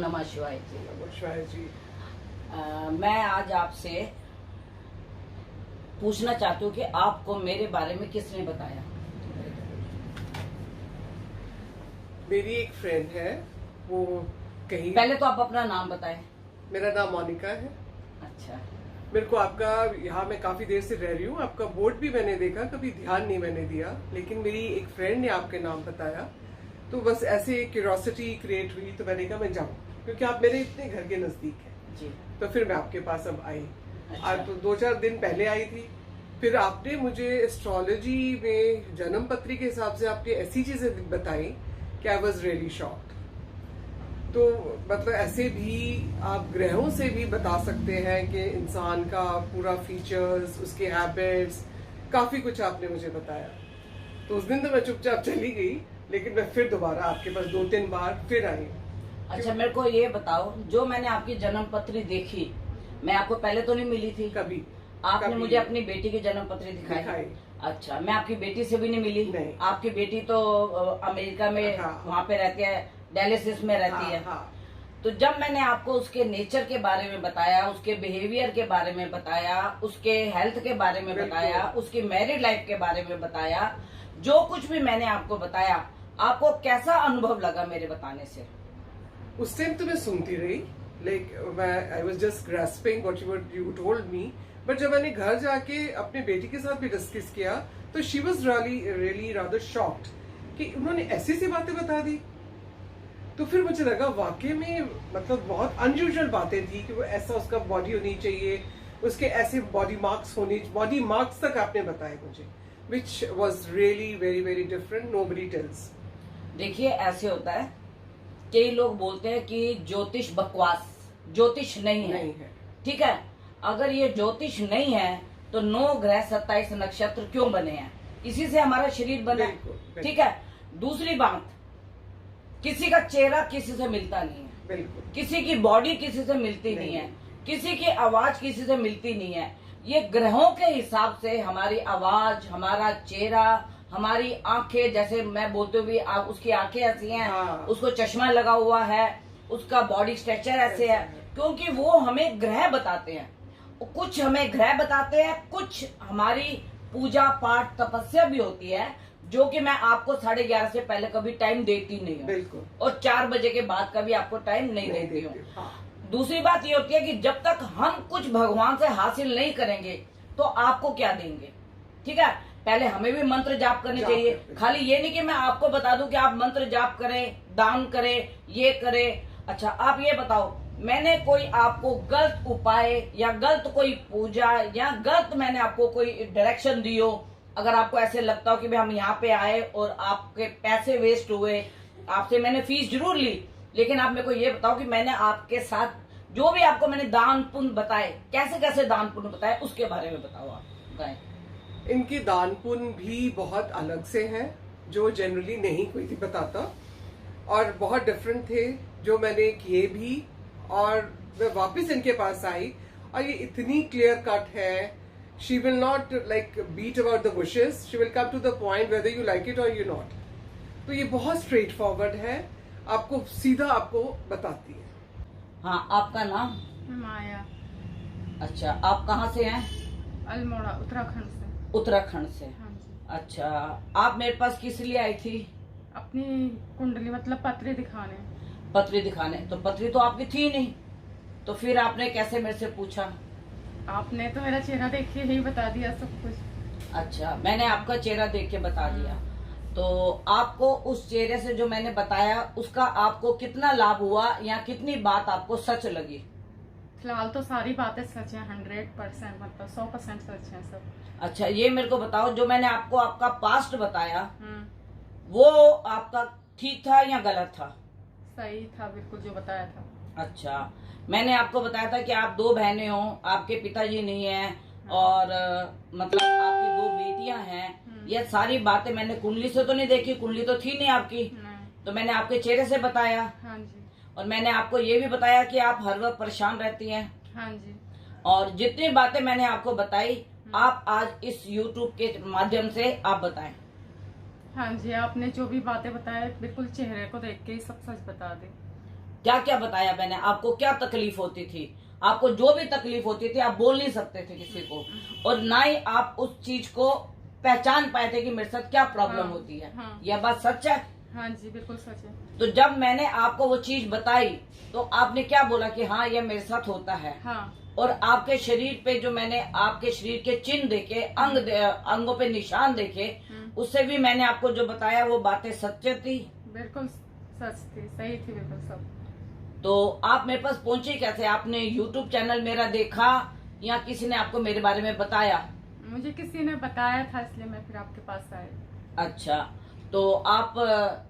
नमः शिवाय जी। नमः शिवाय जी। मैं आज आपसे पूछना चाहती हूँ कि आपको मेरे बारे में किसने बताया? मेरी एक फ्रेंड है, वो कहीं। पहले तो आप अपना नाम बताएं। मेरा नाम मोनिका है। अच्छा। मेरे को आपका, यहाँ मैं काफी देर से रह रही हूँ, आपका बोर्ड भी मैंने देखा, कभी ध्यान नहीं मैंने दिया, लेकिन मेरी एक फ्रेंड ने आपके नाम बताया, तो बस ऐसे क्यूरियोसिटी क्रिएट हुई, तो मैंने कहा मैं जाऊँ, क्योंकि आप मेरे इतने घर के नजदीक हैं जी। तो फिर मैं आपके पास अब आई। अच्छा। आज तो 2-4 दिन पहले आई थी। फिर आपने मुझे एस्ट्रोलॉजी में जन्म पत्री के हिसाब से आपने ऐसी चीजें बताई कि आई वॉज रियली शॉक्ड। तो मतलब ऐसे भी आप ग्रहों से भी बता सकते हैं कि इंसान का पूरा फीचर्स, उसके हैबिट्स, काफी कुछ आपने मुझे बताया। तो उस दिन तो मैं चुपचाप चली गई, लेकिन मैं फिर दोबारा आपके पास 2-3 बार फिर आई। अच्छा, मेरे को ये बताओ, जो मैंने आपकी जन्म पत्री देखी, मैं आपको पहले तो नहीं मिली थी कभी आपने मुझे अपनी बेटी की जन्म पत्री दिखाई। अच्छा, मैं आपकी बेटी से भी नहीं मिली। नहीं। आपकी बेटी तो अमेरिका में, हाँ। वहाँ पे रहती है, डायलिसिस में रहती है। हाँ। तो जब मैंने आपको उसके नेचर के बारे में बताया, उसके बिहेवियर के बारे में बताया, उसके हेल्थ के बारे में बताया, उसकी मैरिड लाइफ के बारे में बताया, जो कुछ भी मैंने आपको बताया, आपको कैसा अनुभव लगा मेरे बताने से? उस टाइम तो मैं सुनती रही, like I was just grasping what you told me. But जब मैंने घर जाके अपने बेटी के साथ भी डिस्कस किया, तो she was really rather shocked कि उन्होंने ऐसी सी बातें बता दी। तो फिर मुझे लगा वाकई में मतलब बहुत अनयूजुअल बातें थी कि वो ऐसा उसका बॉडी होनी चाहिए, उसके ऐसे बॉडी मार्क्स तक आपने बताए मुझे, which was really very very different. Nobody tells. देखिए, ऐसे होता है, कई लोग बोलते हैं कि ज्योतिष बकवास, ज्योतिष नहीं है। ठीक है, अगर ये ज्योतिष नहीं है तो 9 ग्रह 27 नक्षत्र क्यों बने हैं? इसी से हमारा शरीर बना है। ठीक है। दूसरी बात, किसी का चेहरा किसी से मिलता नहीं है। बिल्कुल। किसी की बॉडी किसी से मिलती नहीं है। किसी की आवाज किसी से मिलती नहीं है। ये ग्रहों के हिसाब से हमारी आवाज, हमारा चेहरा, हमारी आंखें, जैसे मैं बोलते हुए उसकी आंखें ऐसी हैं। हाँ। उसको चश्मा लगा हुआ है, उसका बॉडी स्ट्रक्चर ऐसे है, क्योंकि वो हमें ग्रह बताते हैं। कुछ हमें ग्रह बताते हैं, कुछ हमारी पूजा पाठ तपस्या भी होती है, जो कि मैं आपको 11:30 से पहले कभी टाइम देती नहीं हूँ। बिल्कुल। और 4 बजे के बाद कभी आपको टाइम नहीं देती हूँ। हाँ। दूसरी बात ये होती है कि जब तक हम कुछ भगवान से हासिल नहीं करेंगे तो आपको क्या देंगे? ठीक है, पहले हमें भी मंत्र जाप करने चाहिए। खाली ये नहीं कि मैं आपको बता दूं कि आप मंत्र जाप करें, दान करें, ये करें। अच्छा, आप ये बताओ, मैंने कोई आपको गलत उपाय या गलत कोई पूजा या गलत मैंने आपको कोई डायरेक्शन दी हो, अगर आपको ऐसे लगता हो कि भाई हम यहाँ पे आए और आपके पैसे वेस्ट हुए, आपसे मैंने फीस जरूर ली, लेकिन आप मेरे को ये बताओ कि मैंने आपके साथ जो भी आपको मैंने दान पुण्य बताए, कैसे कैसे दान पुण्य बताए, उसके बारे में बताओ आप। बताएं। इनके दान पुण्य भी बहुत अलग से हैं, जो जनरली नहीं कोई भी बताता, और बहुत डिफरेंट थे जो मैंने किए भी। और मैं वापस इनके पास आई और ये इतनी क्लियर कट है। She will not like beat about the bushes, she will come to the point whether you like it और यू नॉट। तो ये बहुत स्ट्रेट फॉरवर्ड है, आपको सीधा आपको बताती है। हाँ, आपका नाम? माया। अच्छा, आप कहाँ से हैं? अल्मोड़ा, उत्तराखंड से। उत्तराखंड से। हाँ जी। अच्छा, आप मेरे पास किस लिए आई थी? अपनी कुंडली मतलब पत्री दिखाने। पत्री दिखाने? तो पत्री तो आपकी थी नहीं, तो फिर आपने कैसे मेरे से पूछा? आपने तो मेरा चेहरा देख के ही बता दिया सब कुछ। अच्छा, मैंने आपका चेहरा देख के बता दिया। तो आपको उस चेहरे से जो मैंने बताया, उसका आपको कितना लाभ हुआ या कितनी बात आपको सच लगी? फिलहाल तो सारी बातें सच हैं, 100% मतलब 100% सच है सब। अच्छा, ये मेरे को बताओ, जो मैंने आपको आपका पास्ट बताया, वो आपका ठीक था या गलत था? सही था, बिल्कुल जो बताया था। अच्छा, मैंने आपको बताया था कि आप 2 बहनें हो, आपके पिताजी नहीं है, और मतलब आपकी 2 बेटियां हैं। ये सारी बातें मैंने कुंडली से तो नहीं देखी, कुंडली तो थी नहीं आपकी, तो मैंने आपके चेहरे से बताया। हाँ जी। और मैंने आपको ये भी बताया कि आप हर वक्त परेशान रहती हैं। हाँ जी। और जितनी बातें मैंने आपको बताई, आप आज इस YouTube के माध्यम से आप बताएं। हाँ जी, आपने जो भी बातें बताए बिल्कुल चेहरे को देख के ही सब सच बता दी। क्या क्या बताया मैंने, आपको क्या तकलीफ होती थी, आपको जो भी तकलीफ होती थी आप बोल नहीं सकते थे किसी को, और ना ही आप उस चीज को पहचान पाए थे कि मेरे साथ क्या प्रॉब्लम हाँ, होती है। हाँ। यह बात सच है। हाँ जी, बिल्कुल सच है। तो जब मैंने आपको वो चीज बताई तो आपने क्या बोला कि हाँ यह मेरे साथ होता है। हाँ, और आपके शरीर पे जो मैंने आपके शरीर के चिन्ह देखे, अंगों पे निशान देखे, उससे भी मैंने आपको जो बताया वो बातें सच्चे थी। बिल्कुल सच थी, सही थी, बिल्कुल सब। तो आप मेरे पास पहुंचे कैसे? आपने YouTube चैनल मेरा देखा या किसी ने आपको मेरे बारे में बताया? मुझे किसी ने बताया था, इसलिए मैं फिर आपके पास आई। अच्छा, तो आप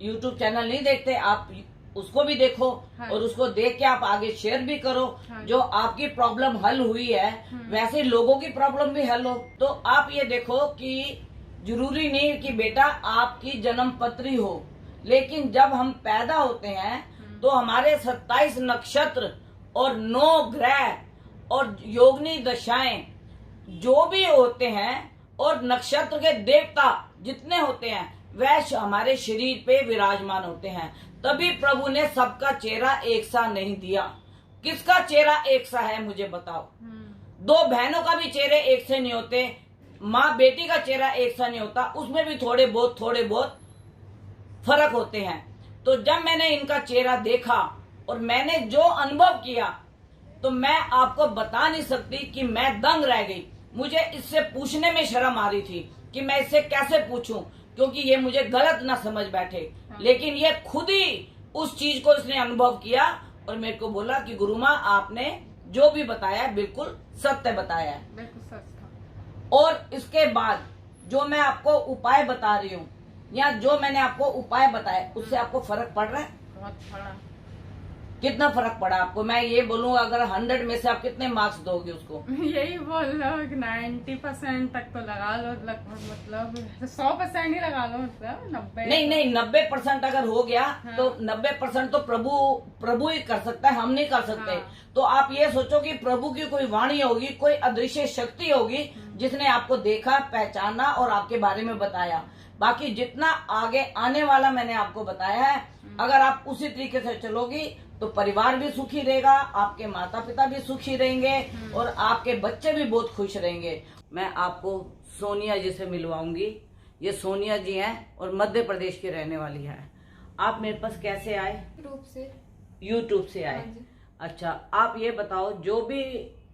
YouTube चैनल नहीं देखते? आप उसको भी देखो। हाँ। और उसको देख के आप आगे शेयर भी करो। हाँ। जो आपकी प्रॉब्लम हल हुई है वैसे लोगों की प्रॉब्लम भी हल हो। तो आप ये देखो कि जरूरी नहीं कि बेटा आपकी जन्म पत्री हो, लेकिन जब हम पैदा होते हैं तो हमारे 27 नक्षत्र और 9 ग्रह और योगिनी दशाएं जो भी होते हैं और नक्षत्र के देवता जितने होते हैं वह हमारे शरीर पे विराजमान होते हैं। तभी प्रभु ने सबका चेहरा एक सा नहीं दिया। किसका चेहरा एक सा है मुझे बताओ? दो बहनों का भी चेहरे एक से नहीं होते, माँ बेटी का चेहरा एक सा नहीं होता, उसमें भी थोड़े बहुत फर्क होते हैं। तो जब मैंने इनका चेहरा देखा और मैंने जो अनुभव किया तो मैं आपको बता नहीं सकती कि मैं दंग रह गई। मुझे इससे पूछने में शर्म आ रही थी कि मैं इससे कैसे पूछूं, क्योंकि ये मुझे गलत ना समझ बैठे। लेकिन ये खुद ही उस चीज को इसने अनुभव किया और मेरे को बोला कि गुरुमाँ आपने जो भी बताया बिल्कुल सत्य बताया है। बिल्कुल सच था। और इसके बाद जो मैं आपको उपाय बता रही हूँ या जो मैंने आपको उपाय बताया उससे आपको फर्क पड़ रहा है? बहुत बड़ा। कितना फर्क पड़ा आपको? मैं ये बोलूंगा अगर 100 में से आप कितने मार्क्स दोगे उसको? यही बोल लो 90% तक तो लगा लो, लगभग मतलब 100% ही लगा लो, मतलब 90। नहीं 90% अगर हो गया हाँ। तो 90% तो प्रभु ही कर सकता है, हम नहीं कर सकते। हाँ। तो आप ये सोचो कि प्रभु की कोई वाणी होगी, कोई अदृश्य शक्ति होगी जिसने आपको देखा, पहचाना और आपके बारे में बताया। बाकी जितना आगे आने वाला मैंने आपको बताया है, अगर आप उसी तरीके से चलोगी तो परिवार भी सुखी रहेगा, आपके माता पिता भी सुखी रहेंगे और आपके बच्चे भी बहुत खुश रहेंगे। मैं आपको सोनिया जी से मिलवाऊंगी। ये सोनिया जी हैं और मध्य प्रदेश की रहने वाली है। आप मेरे पास कैसे आए? यूट्यूब से आए। हाँ जी। अच्छा, आप ये बताओ, जो भी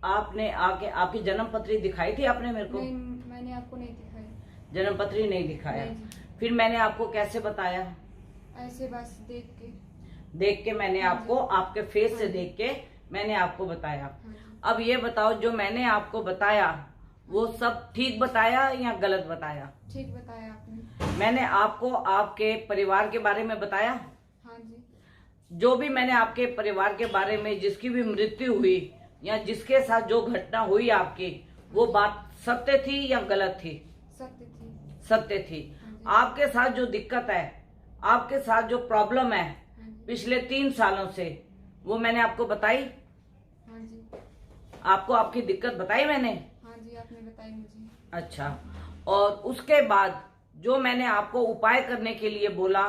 आपने आके आपकी जन्म पत्री दिखाई थी आपने मेरे को? नहीं, मैंने आपको नहीं दिखाया। जन्म पत्री नहीं दिखाया? नहीं जी। फिर मैंने आपको कैसे बताया? ऐसे बस देख के मैंने आपको आपके फेस से देख के मैंने आपको बताया। अब ये बताओ, जो मैंने आपको बताया वो सब ठीक बताया या गलत बताया? ठीक बताया आपने। मैंने आपको आपके परिवार के बारे में बताया? हाँ जी। जो भी मैंने आपके परिवार के बारे में, जिसकी भी मृत्यु हुई या जिसके साथ जो घटना हुई आपकी, वो बात सत्य थी या गलत थी? सत्य थी। सत्य थी। आपके साथ जो दिक्कत है, आपके साथ जो प्रॉब्लम है पिछले 3 सालों से, वो मैंने आपको बताई? हाँ जी। आपको आपकी दिक्कत बताई मैंने? हाँ जी, आपने बताई मुझे। अच्छा, और उसके बाद जो मैंने आपको उपाय करने के लिए बोला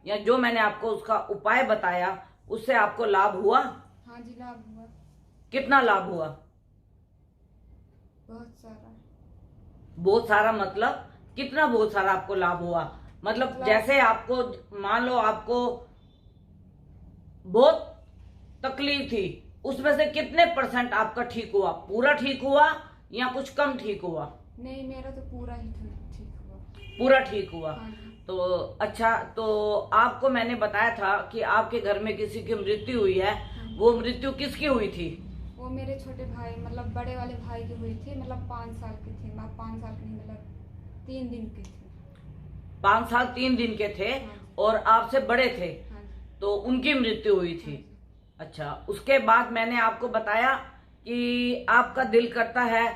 या जो मैंने आपको उसका उपाय बताया, उससे आपको लाभ हुआ? हाँ जी, लाभ हुआ। कितना लाभ हुआ? बहुत सारा। बहुत सारा मतलब कितना? बहुत सारा आपको लाभ हुआ मतलब जैसे आपको मान लो आपको बहुत तकलीफ थी, उसमें से कितने % आपका ठीक हुआ? पूरा ठीक हुआ या कुछ कम ठीक हुआ? नहीं, मेरा तो पूरा ही ठीक हुआ। पूरा ठीक हुआ। हाँ जी। तो अच्छा, तो आपको मैंने बताया था कि आपके घर में किसी की मृत्यु हुई है। वो मृत्यु किसकी हुई थी? वो मेरे छोटे भाई, मतलब बड़े वाले भाई की हुई थी। मतलब 5 साल की थी। 5 साल की नहीं, मतलब 3 दिन की थी। 5 साल 3 दिन के थे और आपसे बड़े थे, हाँ जी। तो उनकी मृत्यु हुई थी। अच्छा, उसके बाद मैंने आपको बताया कि आपका दिल करता है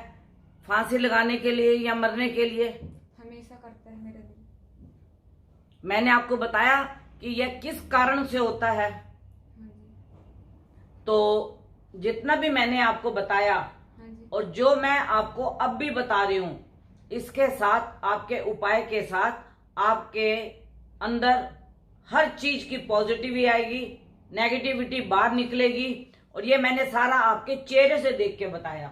फांसी लगाने के लिए या मरने के लिए? हमेशा करता है मेरा दिल। मैंने आपको बताया कि यह किस कारण से होता है? हाँ जी। तो जितना भी मैंने आपको बताया हाँ जी। और जो मैं आपको अब भी बता रही हूँ, इसके साथ आपके उपाय के साथ आपके अंदर हर चीज की पॉजिटिव आएगी, नेगेटिविटी बाहर निकलेगी। और ये मैंने सारा आपके चेहरे से देख के बताया।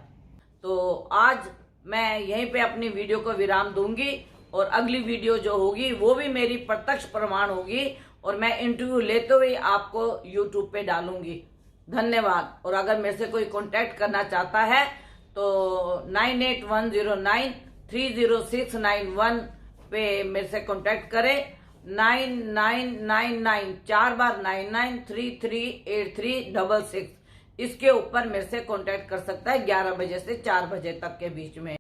तो आज मैं यहीं पे अपनी वीडियो को विराम दूंगी और अगली वीडियो जो होगी वो भी मेरी प्रत्यक्ष प्रमाण होगी और मैं इंटरव्यू लेते हुए आपको यूट्यूब पे डालूंगी। धन्यवाद। और अगर मेरे से कोई कांटेक्ट करना चाहता है तो 9810930691 पे मेरे से कांटेक्ट करें। 9999 4 बार 99338366 इसके ऊपर मेरे से कांटेक्ट कर सकता है 11 बजे से 4 बजे तक के बीच में।